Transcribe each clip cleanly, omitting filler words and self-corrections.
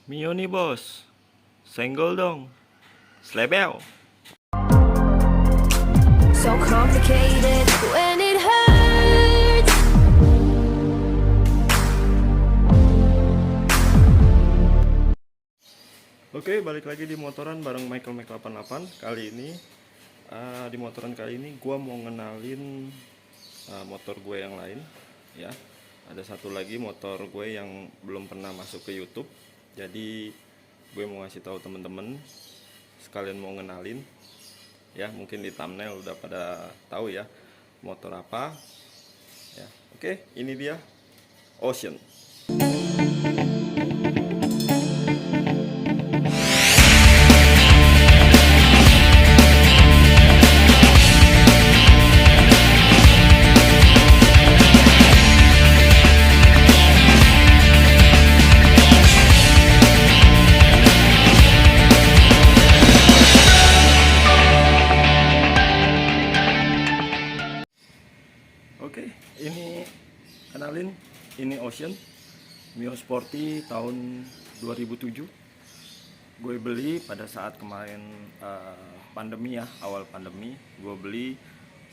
Mio nih bos, senggol dong, slebel. So complicated when it hurts. Oke, balik lagi di motoran bareng Michael Mac 88. Kali ini di motoran kali ini gue mau ngenalin motor gue yang lain, ya. Ada satu lagi motor gue yang belum pernah masuk ke YouTube. Jadi gue mau ngasih tahu temen-temen, sekalian mau ngenalin, ya. Mungkin di thumbnail udah pada tahu ya motor apa. Ya, oke, ini dia Ocean. Oke, ini kenalin, ini Ocean Mio Sporty tahun 2007. Gue beli pada saat kemarin pandemi ya, awal pandemi. Gue beli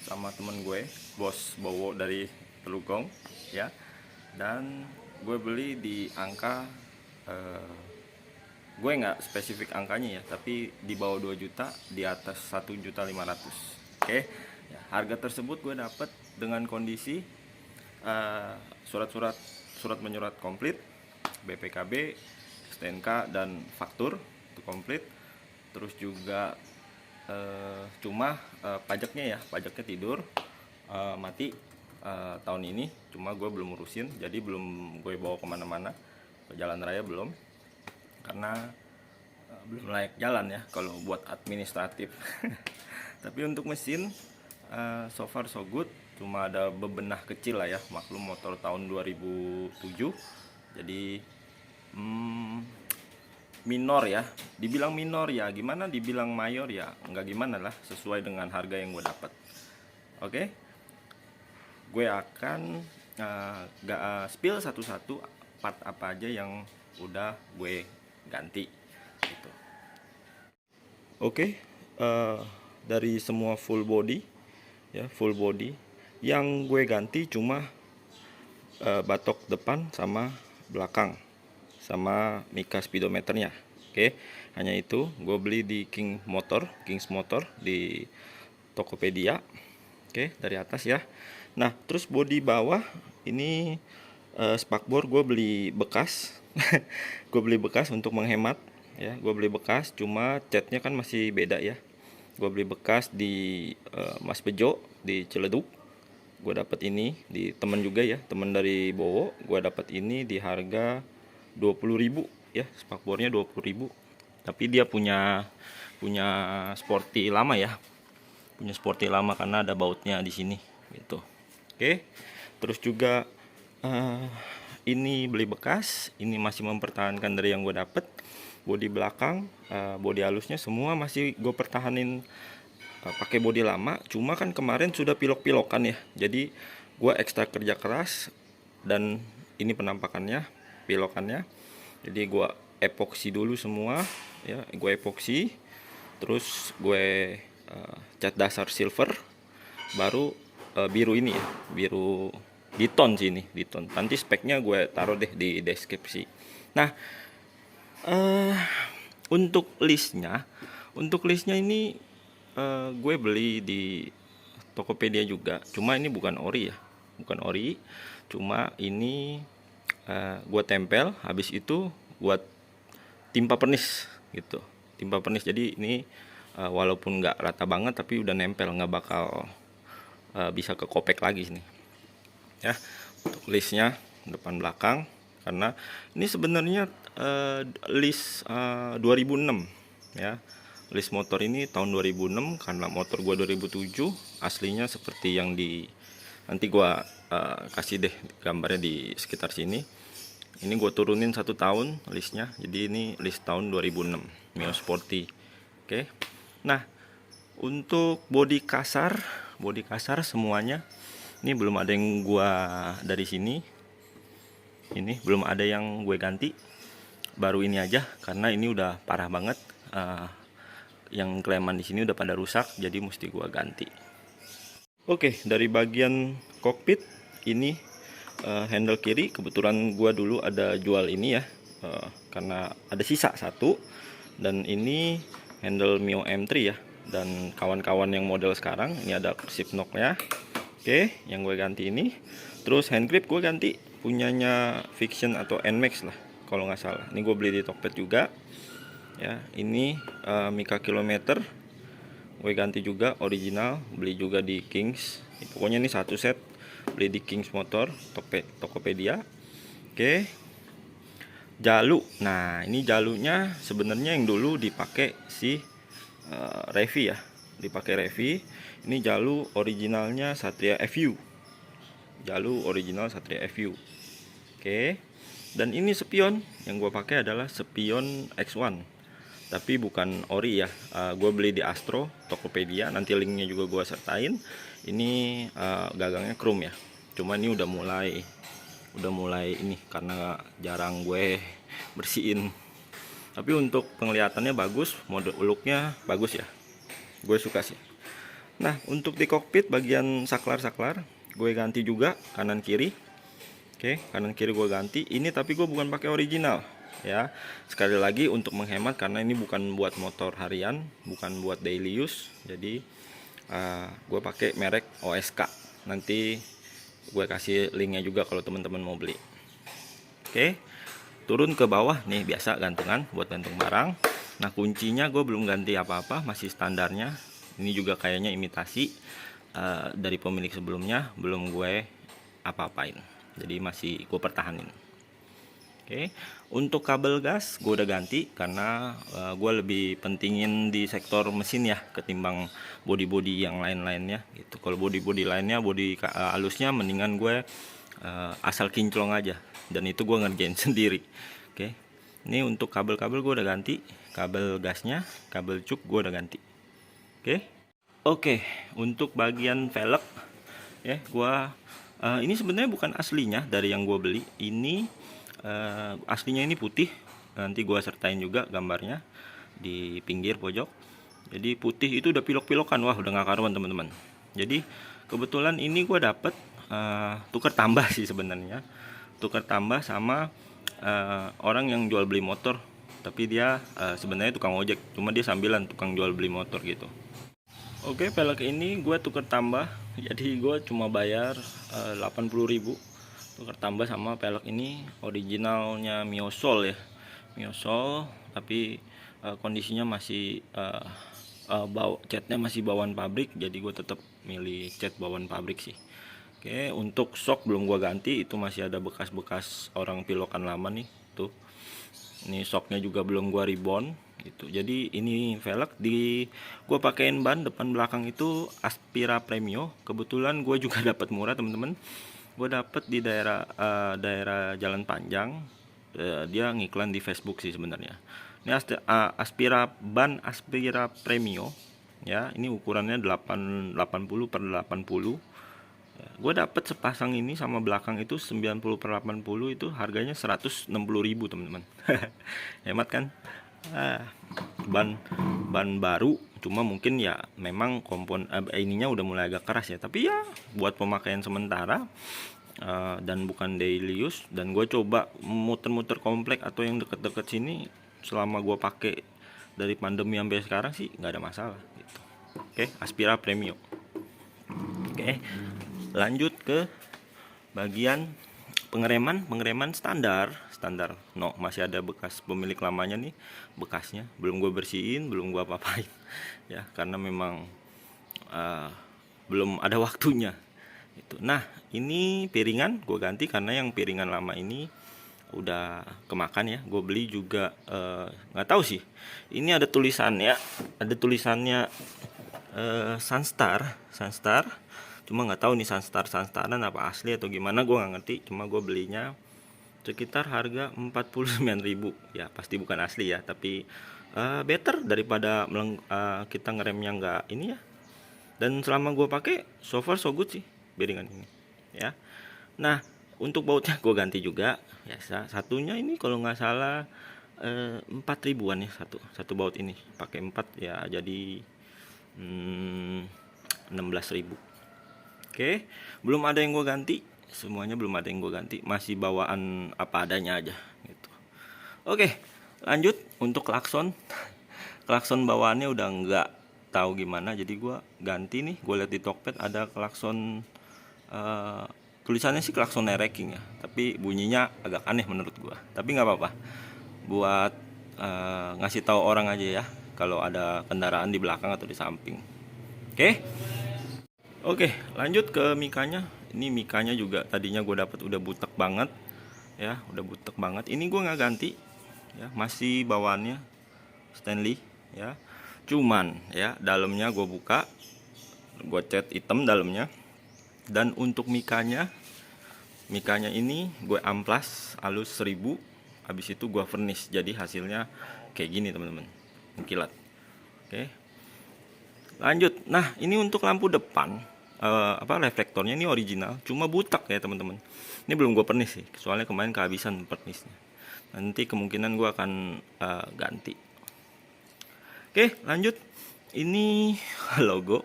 sama temen gue, Bos Bowo dari Telugong, ya. Dan gue beli di angka gue nggak spesifik angkanya ya, tapi di bawah 2 juta, di atas 1.500.000. Oke, ya, harga tersebut gue dapet dengan kondisi surat menyurat komplit, BPKB, STNK dan faktur itu komplit. Terus juga pajaknya tidur mati tahun ini, cuma gue belum urusin, jadi belum gue bawa kemana-mana ke jalan raya, belum, karena belum layak jalan ya kalau buat administratif. Tapi untuk mesin so far so good, cuma ada bebenah kecil lah ya, maklum motor tahun 2007. Jadi minor ya, dibilang minor ya gimana, dibilang mayor ya nggak gimana lah, sesuai dengan harga yang gue dapat. Oke, gue akan spill satu-satu part apa aja yang udah gue ganti gitu. Oke, dari semua full body ya, full body yang gue ganti cuma batok depan sama belakang sama mika speedometernya. Oke, hanya itu. Gue beli di Kings Motor di Tokopedia. Oke, dari atas ya. Nah, terus bodi bawah ini spakbor gue beli bekas. Gue beli bekas untuk menghemat ya. Gue beli bekas, cuma catnya kan masih beda ya. Gue beli bekas di Mas Bejo di Ciledug. Gue dapat ini di temen juga ya, temen dari Bowo. Gue dapat ini di harga 20.000 ya, spakbornya 20.000. Tapi dia punya sporty lama ya. Punya sporty lama karena ada bautnya di sini gitu. Oke. Terus juga ini beli bekas, ini masih mempertahankan dari yang gue dapet. Bodi belakang, bodi halusnya semua masih gue pertahanin pakai bodi lama. Cuma kan kemarin sudah pilok-pilokan ya, jadi gue ekstra kerja keras. Dan ini penampakannya, pilokannya. Jadi gue epoksi dulu semua ya, gue epoksi, terus gue cat dasar silver, baru biru ini ya, biru diton sini, diton. Nanti speknya gue taruh deh di deskripsi. Nah, untuk listnya ini gue beli di Tokopedia juga, cuma ini bukan ori ya, bukan ori, cuma ini gue tempel, habis itu buat timpa pernis gitu, timpa pernis. Jadi ini walaupun nggak rata banget tapi udah nempel, nggak bakal bisa ke kopek lagi nih ya. Untuk listnya depan belakang, karena ini sebenarnya list 2006 ya. List motor ini tahun 2006 karena motor gua 2007. Aslinya seperti yang di, nanti gua kasih deh gambarnya di sekitar sini. Ini gue turunin 1 tahun listnya, jadi ini list tahun 2006 Mio Sporty. Oke. Nah, untuk bodi kasar semuanya ini belum ada yang gua dari sini. Ini belum ada yang gue ganti. baru ini aja karena ini udah parah banget. Yang kleman di sini udah pada rusak, jadi mesti gua ganti. Oke, dari bagian kokpit ini handle kiri kebetulan gua dulu ada jual ini ya, karena ada sisa satu, dan ini handle Mio M3 ya, dan kawan-kawan yang model sekarang ini ada persip knocknya. Oke, yang gue ganti ini. Terus hand grip gue ganti punyanya Fiction atau Nmax lah kalau nggak salah. Ini gue beli di Tokped juga ya. Ini Mika Kilometer gue ganti juga original, beli juga di Kings. Pokoknya ini satu set, beli di Kings Motor Tokopedia. Oke, jalu. Nah, ini jalunya sebenarnya yang dulu dipakai si Revi ya, dipakai Revi. Ini jalu originalnya Satria FU, jalu original Satria FU. Oke, dan ini spion yang gue pakai adalah spion X1, tapi bukan ori ya. Gue beli di Astro Tokopedia, nanti linknya juga gue sertain. Ini gagangnya chrome ya, cuma ini udah mulai ini karena jarang gue bersihin. Tapi untuk penglihatannya bagus, mode looknya bagus ya, gue suka sih. Nah, untuk di kokpit bagian saklar gue ganti juga kanan kiri. Oke, kanan kiri gue ganti ini, tapi gue bukan pakai original ya. Sekali lagi untuk menghemat karena ini bukan buat motor harian, bukan buat daily use. Jadi gue pakai merek OSK. Nanti gue kasih linknya juga kalau teman-teman mau beli. Oke, turun ke bawah nih, biasa gantungan buat gantung barang. Nah, kuncinya gue belum ganti apa-apa, masih standarnya. Ini juga kayaknya imitasi dari pemilik sebelumnya, belum gue apa-apain, jadi masih gue pertahanin. Oke, untuk kabel gas gue udah ganti karena gue lebih pentingin di sektor mesin ya ketimbang body yang lain-lainnya gitu. Kalau body lainnya, body halusnya mendingan gue asal kinclong aja, dan itu gue ngerjain sendiri. Oke, ini untuk kabel-kabel gue udah ganti, kabel gasnya, kabel cuk gue udah ganti. Oke, untuk bagian velg ya, ini sebenarnya bukan aslinya dari yang gue beli. Ini aslinya ini putih, nanti gue sertain juga gambarnya di pinggir pojok. Jadi putih itu udah pilok-pilokan, wah udah gak karuan teman-teman. Jadi kebetulan ini gue dapet tukar tambah sih sebenarnya, tukar tambah sama orang yang jual beli motor, tapi dia sebenarnya tukang ojek, cuma dia sambilan tukang jual beli motor gitu. Oke, velg ini gue tukar tambah, jadi gue cuma bayar 80.000 tukar tambah sama velg ini originalnya Mio Soul ya, Mio Soul, tapi kondisinya masih catnya masih bawaan pabrik, jadi gue tetap milih cat bawaan pabrik sih. Oke, untuk shock belum gue ganti, itu masih ada bekas-bekas orang pilokan lama nih tuh. Ini shocknya juga belum gue reborn gitu. Jadi ini velg gue pakein ban depan belakang itu Aspira Premio. Kebetulan gue juga dapat murah teman-teman. Gue dapat di daerah Jalan Panjang. Dia ngiklan di Facebook sih sebenarnya. Ini ban Aspira Premio ya. Ini ukurannya 80 per 80. Gue dapet sepasang ini sama belakang itu 90 per 80, itu harganya 160.000 teman-teman. Hemat kan? Ban baru, cuma mungkin ya memang ininya udah mulai agak keras ya, tapi ya buat pemakaian sementara dan bukan daily use. Dan gue coba muter-muter komplek atau yang deket-deket sini selama gue pakai dari pandemi sampai sekarang sih nggak ada masalah gitu. Oke, Aspira Premio. Oke, lanjut ke bagian pengereman standar. No, masih ada bekas pemilik lamanya nih, bekasnya belum gue bersihin, belum gue apa-apain ya, karena memang belum ada waktunya itu. Nah, ini piringan gue ganti karena yang piringan lama ini udah kemakan ya. Gue beli juga nggak tahu sih, ini ada tulisannya Sunstar, cuma nggak tahu nih Sunstaran apa asli atau gimana, gue nggak ngerti. Cuma gue belinya sekitar harga 49.000 ya, pasti bukan asli ya, tapi better daripada kita ngeremnya nggak ini ya. Dan selama gue pakai so far so good sih piringan ini ya. Nah, untuk bautnya gue ganti juga ya, satunya ini kalau nggak salah 4 ribuan ya satu baut ini, pakai 4 ya jadi 16.000. Oke, belum ada yang gue ganti, semuanya belum ada yang gue ganti, masih bawaan apa adanya aja gitu. Oke, lanjut untuk klakson. Klakson bawaannya udah nggak tahu gimana, jadi gue ganti nih. Gue lihat di Tokped ada klakson, tulisannya sih klakson racking ya, tapi bunyinya agak aneh menurut gue. Tapi nggak apa-apa, buat ngasih tahu orang aja ya kalau ada kendaraan di belakang atau di samping. Oke, lanjut ke mikanya. Ini mikanya juga tadinya gue dapat udah butek banget ya, udah butek banget. Ini gue nggak ganti ya, masih bawaannya Stanley ya. Cuman ya dalamnya gue buka, gue cat hitam dalamnya. Dan untuk mikanya ini gue amplas halus 1000. Habis itu gue furnish, jadi hasilnya kayak gini teman-teman, mengkilat. Oke, lanjut. Nah ini untuk lampu depan, reflektornya ini original, cuma butak ya teman-teman. Ini belum gue pernis sih, soalnya kemarin kehabisan pernisnya. Nanti kemungkinan gue akan ganti. Oke, lanjut. Ini logo.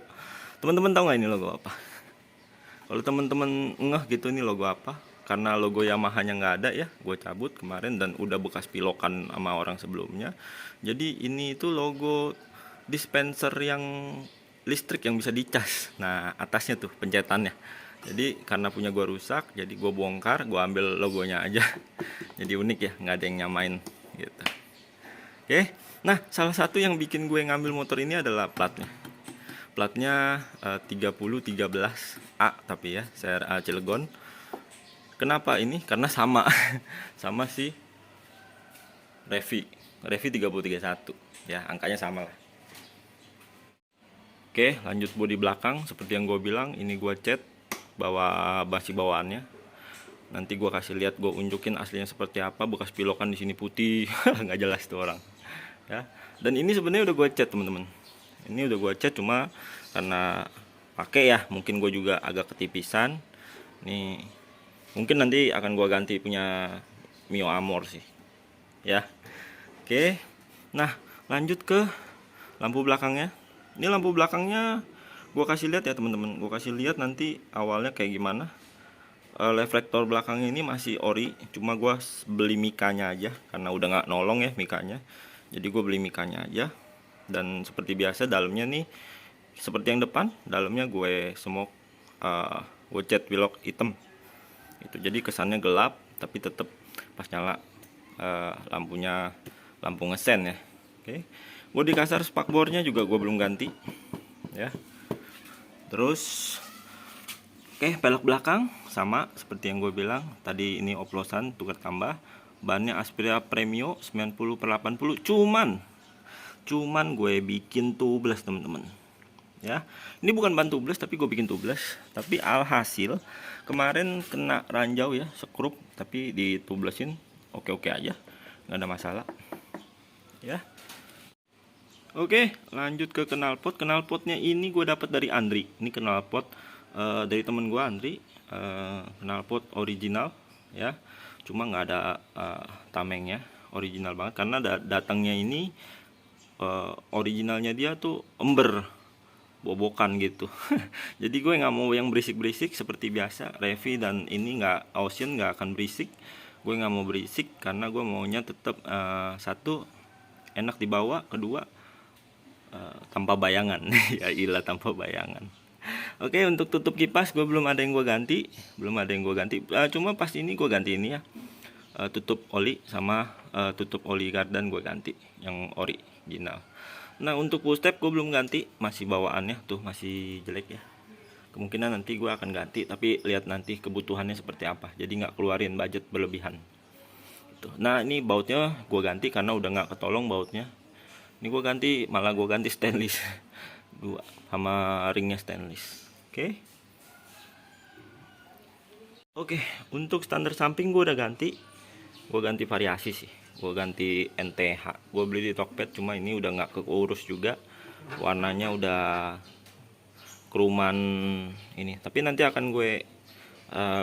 Teman-teman tahu nggak ini logo apa? Kalau teman-teman ngeh gitu ini logo apa? Karena logo Yamaha-nya nggak ada ya, gue cabut kemarin dan udah bekas pilokan sama orang sebelumnya. Jadi ini itu logo dispenser yang listrik yang bisa dicas. Nah atasnya tuh pencetannya. Jadi karena punya gue rusak, jadi gue bongkar, gue ambil logonya aja. Jadi unik ya, nggak ada yang nyamain gitu. Oke, nah salah satu yang bikin gue ngambil motor ini adalah platnya. Platnya 3013A tapi ya, CRA Cilegon. Kenapa ini? Karena sama sama si Revi 3031 ya, angkanya sama lah. Oke, lanjut bodi belakang. Seperti yang gue bilang, ini gue cat basi bawaannya. Nanti gue kasih lihat, gue unjukin aslinya seperti apa. Bekas pilokan di sini putih, nggak jelas tuh orang. Ya. Dan ini sebenarnya udah gue cat teman-teman. Ini udah gue cat, cuma karena pakai ya, mungkin gue juga agak ketipisan. Nih, mungkin nanti akan gue ganti punya Mio Amor sih. Ya. Oke. Nah, lanjut ke lampu belakangnya. Ini lampu belakangnya gue kasih lihat ya teman-teman. Gue kasih lihat nanti awalnya kayak gimana. Reflektor belakangnya ini masih ori, cuma gue beli mikanya aja karena udah nggak nolong ya mikanya. Jadi gue beli mikanya aja. Dan seperti biasa dalamnya nih seperti yang depan, dalamnya gue smoke, gue cat pilok hitam. Itu jadi kesannya gelap tapi tetap pas nyala lampunya lampu ngesen ya. Oke. Bodi kasar spakbornya juga gue belum ganti ya. Terus pelek belakang sama seperti yang gue bilang tadi, ini oplosan tukar tambah. Bannya Aspria Premio 90/80, cuman gue bikin tubeless teman-teman ya. Ini bukan ban tubeless tapi gue bikin tubeless. Tapi alhasil kemarin kena ranjau ya, sekrup, tapi ditubelessin oke-oke aja, nggak ada masalah ya. Oke, lanjut ke knalpot. Knalpotnya ini gue dapat dari Andri. Ini knalpot dari temen gue Andri, knalpot original ya, cuma nggak ada tamengnya, original banget karena datangnya ini originalnya dia tuh ember bobokan gitu. Jadi gue nggak mau yang berisik-berisik seperti biasa. Revi dan ini nggak, Ocean nggak akan berisik. Gue nggak mau berisik karena gue maunya tetap satu enak dibawa, kedua tanpa bayangan. Ya ilah, tanpa bayangan. Oke, untuk tutup kipas gue belum ada yang gue ganti, cuma pas ini gue ganti ini ya, tutup oli sama tutup oli gardan gue ganti yang original. Nah untuk full step gue belum ganti, masih bawaannya tuh masih jelek ya. Kemungkinan nanti gue akan ganti, tapi lihat nanti kebutuhannya seperti apa, jadi nggak keluarin budget berlebihan gitu. Nah ini bautnya gue ganti karena udah nggak ketolong bautnya. Ini gue ganti, malah gue ganti stainless dua sama ringnya stainless. Oke, untuk standar samping gue udah ganti. Gue ganti variasi sih, gue ganti NTH. Gue beli di Tokped, cuma ini udah nggak keurus juga. Warnanya udah keruman ini, tapi nanti akan gue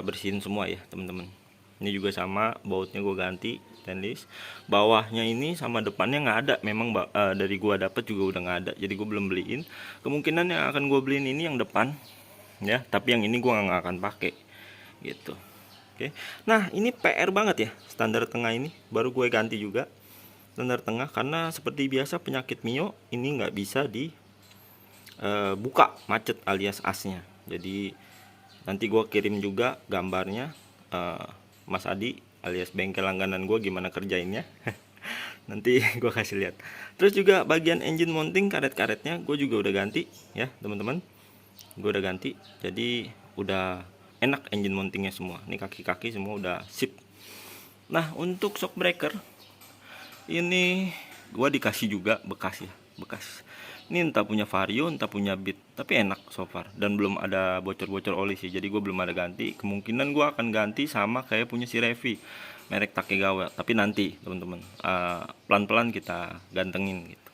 bersihin semua ya teman-teman. Ini juga sama, bautnya gue ganti stainless. Bawahnya ini sama depannya nggak ada, memang dari gua dapet juga udah nggak ada, jadi gua belum beliin. Kemungkinan yang akan gua beliin ini yang depan ya, tapi yang ini gua nggak akan pakai gitu. Oke, nah ini PR banget ya, standar tengah ini baru gue ganti juga standar tengah, karena seperti biasa penyakit Mio ini nggak bisa buka macet alias asnya. Jadi nanti gue kirim juga gambarnya, Mas Adi alias bengkel langganan gue gimana kerjainnya. Nanti gue kasih lihat. Terus juga bagian engine mounting karet-karetnya gue juga udah ganti ya teman-teman, gue udah ganti, jadi udah enak engine mountingnya semua. Ini kaki-kaki semua udah sip. Nah untuk shock breaker ini gua dikasih juga bekas ya, bekas. Ini entah punya Vario entah punya Beat, tapi enak so far dan belum ada bocor-bocor oli sih, jadi gue belum ada ganti. Kemungkinan gua akan ganti sama kayak punya si Revi merek Takegawa, tapi nanti teman-teman pelan-pelan kita gantengin gitu.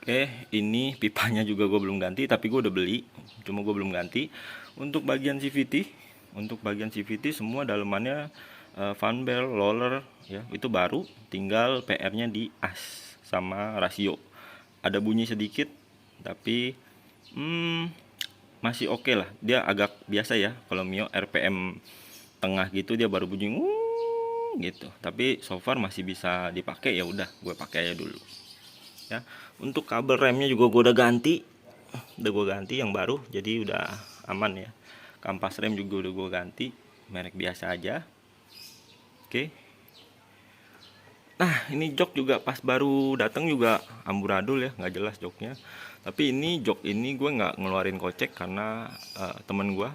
Oke, ini pipanya juga gue belum ganti, tapi gue udah beli, cuma gue belum ganti. Untuk bagian CVT semua dalemannya fan belt, roller ya, itu baru, tinggal PR-nya di as sama rasio. Ada bunyi sedikit, tapi masih oke lah. Dia agak biasa ya, kalau Mio RPM tengah gitu dia baru bunyi gitu. Tapi so far masih bisa dipakai, ya udah gue pakai aja dulu. Ya, untuk kabel remnya juga gue udah ganti, yang baru, jadi udah aman ya. Kampas rem juga udah gue ganti, merek biasa aja. Oke. Nah ini jok juga pas baru datang juga amburadul ya, nggak jelas joknya. Tapi ini jok ini gue nggak ngeluarin kocek karena temen gue,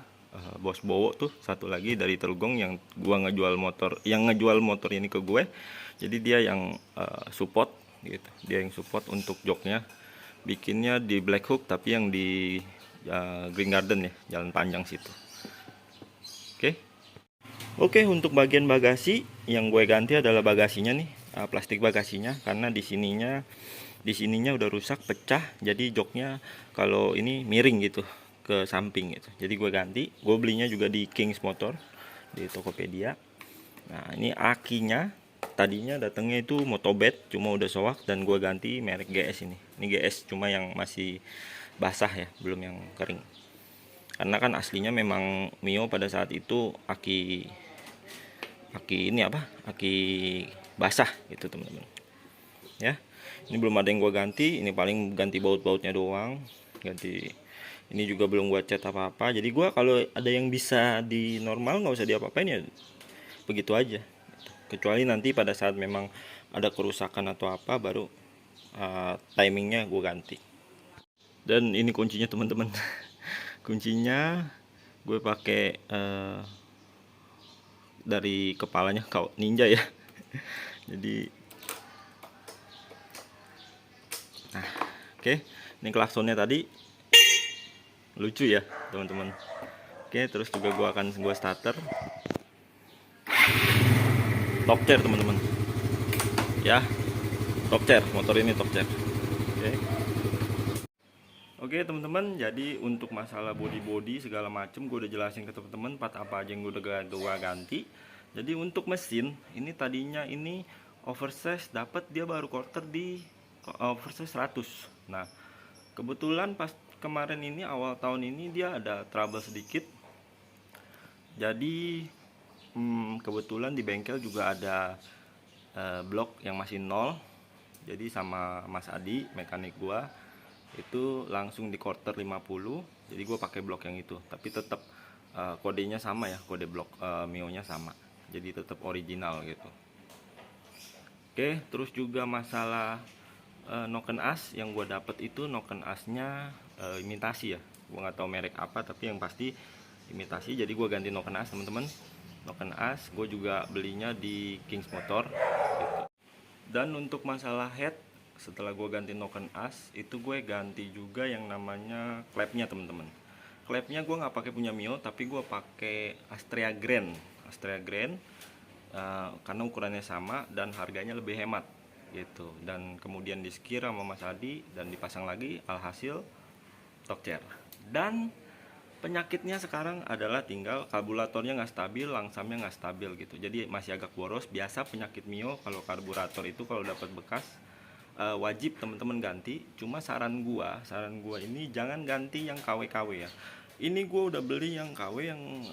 Bos Bowo tuh satu lagi dari Telgong yang gue ngejual motor ini ke gue. Jadi dia yang support gitu, dia yang support untuk joknya, bikinnya di Black Hook tapi yang di Green Garden ya, jalan panjang situ. Oke, untuk bagian bagasi yang gue ganti adalah bagasinya nih, plastik bagasinya, karena di sininya udah rusak, pecah, jadi joknya kalau ini miring gitu ke samping gitu. Jadi gue ganti, gue belinya juga di Kings Motor di Tokopedia. Nah ini akinya tadinya datangnya itu Motobed, cuma udah soak dan gue ganti merek GS ini. Ini GS cuma yang masih basah ya, belum yang kering. Karena kan aslinya memang Mio pada saat itu aki basah gitu teman-teman. Ya, ini belum ada yang gue ganti, ini paling ganti baut-bautnya doang. Ganti ini juga belum gue cat apa-apa. Jadi gue kalau ada yang bisa di normal nggak usah diapa-apain ya, begitu aja. Kecuali nanti pada saat memang ada kerusakan atau apa, baru timingnya gue ganti. Dan ini kuncinya teman-teman. Kuncinya gue pakai dari kepalanya kau ninja ya. Jadi nah oke, ini klaksonnya tadi lucu ya teman-teman. Oke, terus juga gue starter top chair teman-teman ya, top chair, motor ini top chair. Oke teman-teman, jadi untuk masalah body segala macem gue udah jelasin ke teman-teman part apa aja yang gue udah ganti. Jadi untuk mesin ini tadinya ini oversize, dapat dia baru quarter di oversize 100. Nah kebetulan pas kemarin ini awal tahun ini dia ada trouble sedikit. Jadi kebetulan di bengkel juga ada blok yang masih 0. Jadi sama Mas Adi mekanik gua itu langsung di quarter 50. Jadi gua pakai blok yang itu, tapi tetap kodenya sama ya, kode blok Mio nya sama, jadi tetap original gitu. Oke, terus juga masalah noken as yang gua dapet itu, noken asnya imitasi ya, gua nggak tahu merek apa, tapi yang pasti imitasi. Jadi gua ganti noken as teman-teman. Noken as gue juga belinya di Kings Motor gitu. Dan untuk masalah head, setelah gue ganti noken as itu gue ganti juga yang namanya klepnya teman-teman. Klepnya gue nggak pakai punya Mio, tapi gue pakai Astrea Grand karena ukurannya sama dan harganya lebih hemat gitu. Dan kemudian di skir sama Mas Adi dan dipasang lagi, alhasil top chair. Dan Penyakitnya sekarang adalah tinggal karburatornya nggak stabil, langsamnya nggak stabil gitu. Jadi masih agak boros. Biasa penyakit Mio kalau karburator itu kalau dapat bekas wajib teman-teman ganti. Cuma saran gua ini jangan ganti yang KW-KW ya. Ini gua udah beli yang KW yang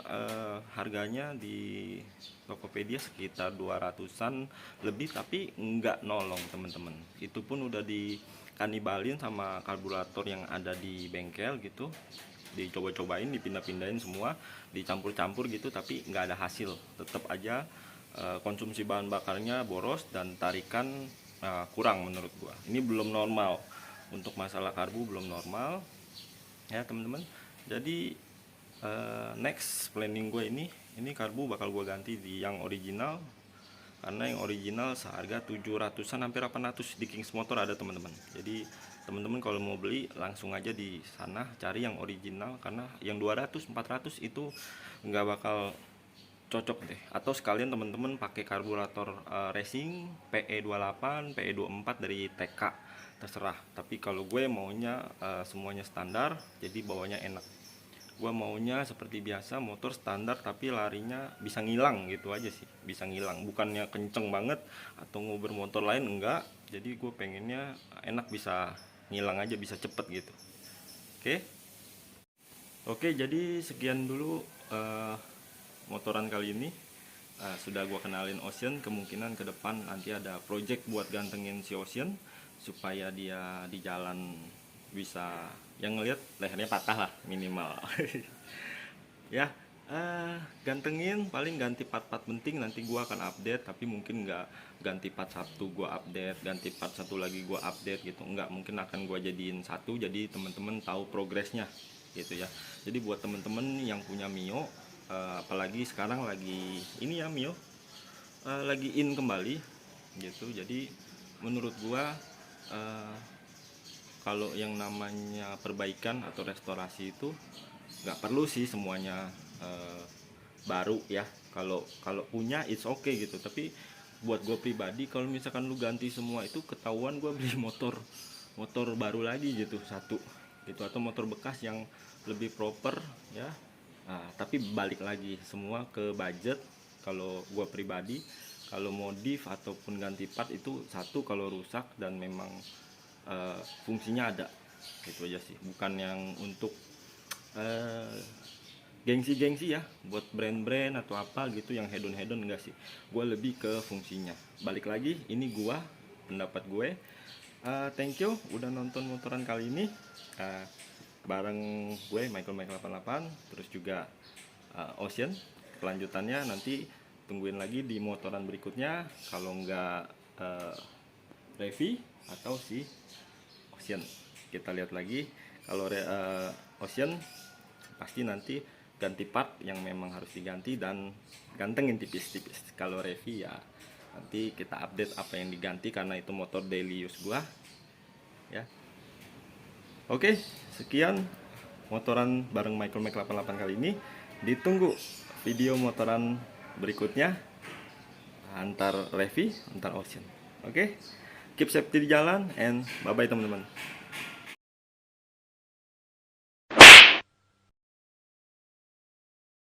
harganya di Tokopedia sekitar 200-an lebih, tapi nggak nolong teman-teman. Itu pun udah dikanibalin sama karburator yang ada di bengkel gitu, dicoba-cobain, dipindah-pindahin semua, dicampur-campur gitu, tapi nggak ada hasil. Tetap aja konsumsi bahan bakarnya boros dan tarikan kurang menurut gua. Ini belum normal, untuk masalah karbu belum normal ya teman-teman. Jadi next planning gue ini karbu bakal gue ganti di yang original, karena yang original seharga 700-an hampir 800 di Kings Motor ada teman-teman. Jadi teman-teman kalau mau beli langsung aja di sana cari yang original, karena yang 200 400 itu nggak bakal cocok deh. Atau sekalian teman-teman pakai karburator racing PE28 PE24 dari TK, terserah. Tapi kalau gue maunya semuanya standar, jadi bawanya enak. Gue maunya seperti biasa, motor standar tapi larinya bisa ngilang gitu aja sih, bisa ngilang, bukannya kenceng banget atau ngober motor lain, enggak. Jadi gue pengennya enak, bisa ngilang aja, bisa cepet gitu. Oke, jadi sekian dulu motoran kali ini. Sudah gue kenalin Ocean. Kemungkinan ke depan nanti ada project buat gantengin si Ocean supaya dia di jalan bisa yang ngelihat lehernya patah lah minimal. Ya, gantengin, paling ganti part-part penting nanti gua akan update, tapi mungkin nggak ganti part 1 gua update, ganti part 1 lagi gua update gitu, nggak, mungkin akan gua jadiin satu, jadi temen-temen tahu progresnya gitu ya. Jadi buat temen-temen yang punya Mio, apalagi sekarang lagi ini ya, Mio lagi in kembali gitu. Jadi menurut gua kalau yang namanya perbaikan atau restorasi itu nggak perlu sih semuanya baru ya. Kalau punya it's okay gitu. Tapi buat gue pribadi, kalau misalkan lu ganti semua itu ketahuan gue beli motor baru lagi gitu satu gitu, atau motor bekas yang lebih proper ya. Tapi balik lagi semua ke budget. Kalau gue pribadi, kalau modif ataupun ganti part itu satu kalau rusak dan memang fungsinya ada, gitu aja sih. Bukan yang untuk gengsi-gengsi ya, buat brand-brand atau apa gitu yang hedon-hedon, enggak sih. Gue lebih ke fungsinya. Balik lagi, ini pendapat gue. Thank you udah nonton motoran kali ini bareng gue Michael 88, terus juga Ocean. Kelanjutannya nanti tungguin lagi di motoran berikutnya, kalau enggak Revi atau si Ocean. Kita lihat lagi. Kalau Ocean pasti nanti ganti part yang memang harus diganti dan gantengin tipis-tipis. Kalau Revi ya nanti kita update apa yang diganti, karena itu motor daily use gua ya. Oke, sekian motoran bareng Michael 88 kali ini. Ditunggu video motoran berikutnya antar Revi, antar Ocean. Oke, keep safety di jalan, and bye bye teman-teman.